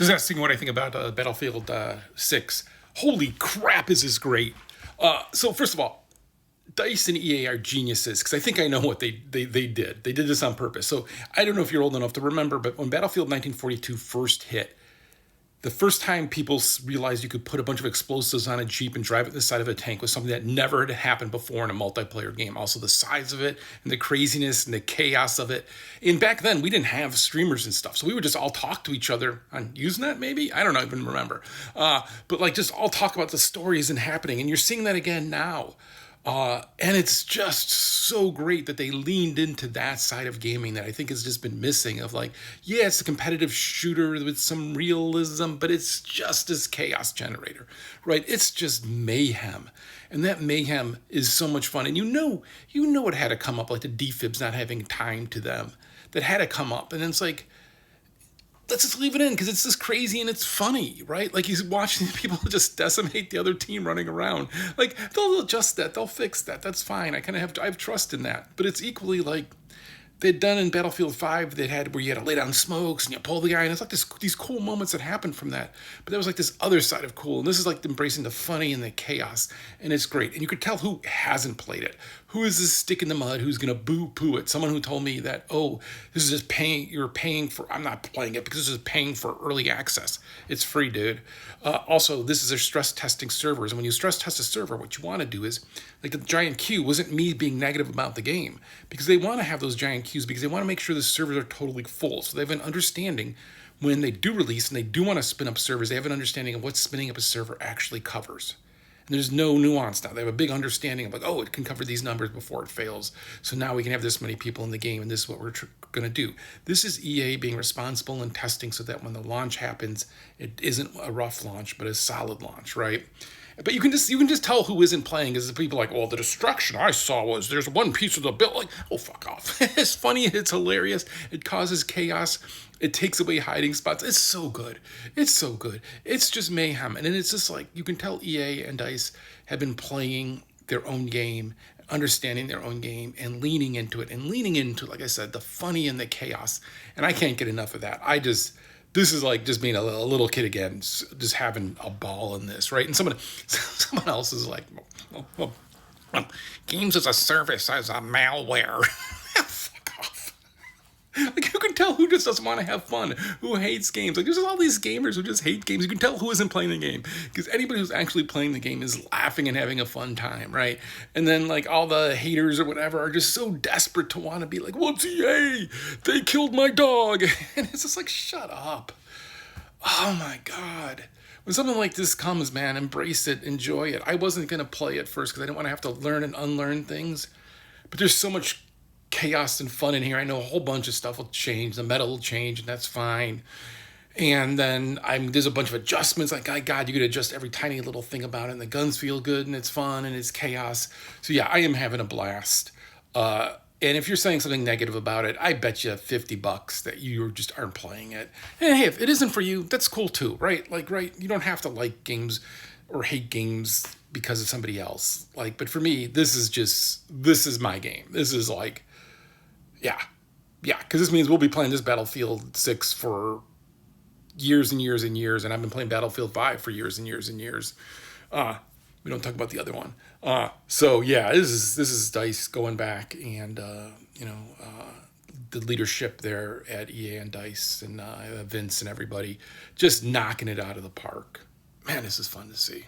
Just asking what I think about Battlefield 6. Holy crap, is this great! So first of all, DICE and EA are geniuses because I think I know what they did. They did this on purpose. So I don't know if you're old enough to remember, but when Battlefield 1942 first hit, the first time people realized you could put a bunch of explosives on a Jeep and drive it the side of a tank was something that never had happened before in a multiplayer game. Also, the size of it and the craziness and the chaos of it. And back then, we didn't have streamers and stuff, so we would just all talk to each other on Usenet, maybe? I don't even remember. But like just all talk about the stories and happening. And you're seeing that again now. And it's just so great that they leaned into that side of gaming that I think has just been missing of like, yeah, it's a competitive shooter with some realism, but it's just as chaos generator, right? It's just mayhem. And that mayhem is so much fun. And you know it had to come up, like the defibs not having time to them. That had to come up. And then it's like, let's just leave it in because it's just crazy and it's funny, right? Like he's watching people just decimate the other team running around. Like they'll adjust that, they'll fix that. That's fine. I have trust in that. But it's equally like they'd done in Battlefield 5, they had where you had to lay down smokes and you pull the guy, and it's like these cool moments that happened from that. But there was like this other side of cool, and this is like embracing the funny and the chaos, and it's great. And you could tell who hasn't played it. Who is this stick in the mud who's gonna boo-poo it? Someone who told me that, oh, this is just you're paying for, I'm not playing it because this is paying for early access. It's free, dude. Also, this is their stress testing servers, and when you stress test a server, what you wanna do is, like the giant queue wasn't me being negative about the game, because they wanna have those giant queues because they want to make sure the servers are totally full. So they have an understanding when they do release and they do want to spin up servers, they have an understanding of what spinning up a server actually covers. And there's no nuance now. They have a big understanding of like, oh, it can cover these numbers before it fails. So now we can have this many people in the game and this is what we're going to do. This is EA being responsible and testing so that when the launch happens, it isn't a rough launch, but a solid launch, right? But you can just tell who isn't playing is the people like, well, the destruction I saw was there's one piece of the bill. Like, oh, fuck off. It's funny. It's hilarious. It causes chaos. It takes away hiding spots. It's so good. It's so good. It's just mayhem. And then it's just like, you can tell EA and DICE have been playing their own game, understanding their own game, and leaning into it. And leaning into, like I said, the funny and the chaos. And I can't get enough of that. This is like just being a little kid again, just having a ball in this, right? And someone else is like, games as a service, as a malware. Fuck off. Like, you can tell who just doesn't want to have fun, who hates games. Like, there's all these gamers who just hate games. You can tell who isn't playing the game, because anybody who's actually playing the game is laughing and having a fun time, right? And then, like, all the haters or whatever are just so desperate to want to be like, what's EA? They killed my dog. And it's just like, shut up. Oh, my God. When something like this comes, man, embrace it, enjoy it. I wasn't going to play it first because I didn't want to have to learn and unlearn things. But there's so much chaos and fun in here. I know a whole bunch of stuff will change. The meta will change, and that's fine. And then there's a bunch of adjustments. Like, God, you could adjust every tiny little thing about it, and the guns feel good, and it's fun, and it's chaos. So, yeah, I am having a blast. And if you're saying something negative about it, I bet you $50 that you just aren't playing it. And hey, if it isn't for you, that's cool too, right? Like, right, you don't have to like games or hate games because of somebody else. Like, but for me, this is my game. This is like, yeah, because this means we'll be playing this Battlefield 6 for years and years and years, and I've been playing Battlefield 5 for years and years and years. We don't talk about the other one. So yeah, this is DICE going back, and the leadership there at EA and DICE and Vince and everybody just knocking it out of the park. Man, this is fun to see.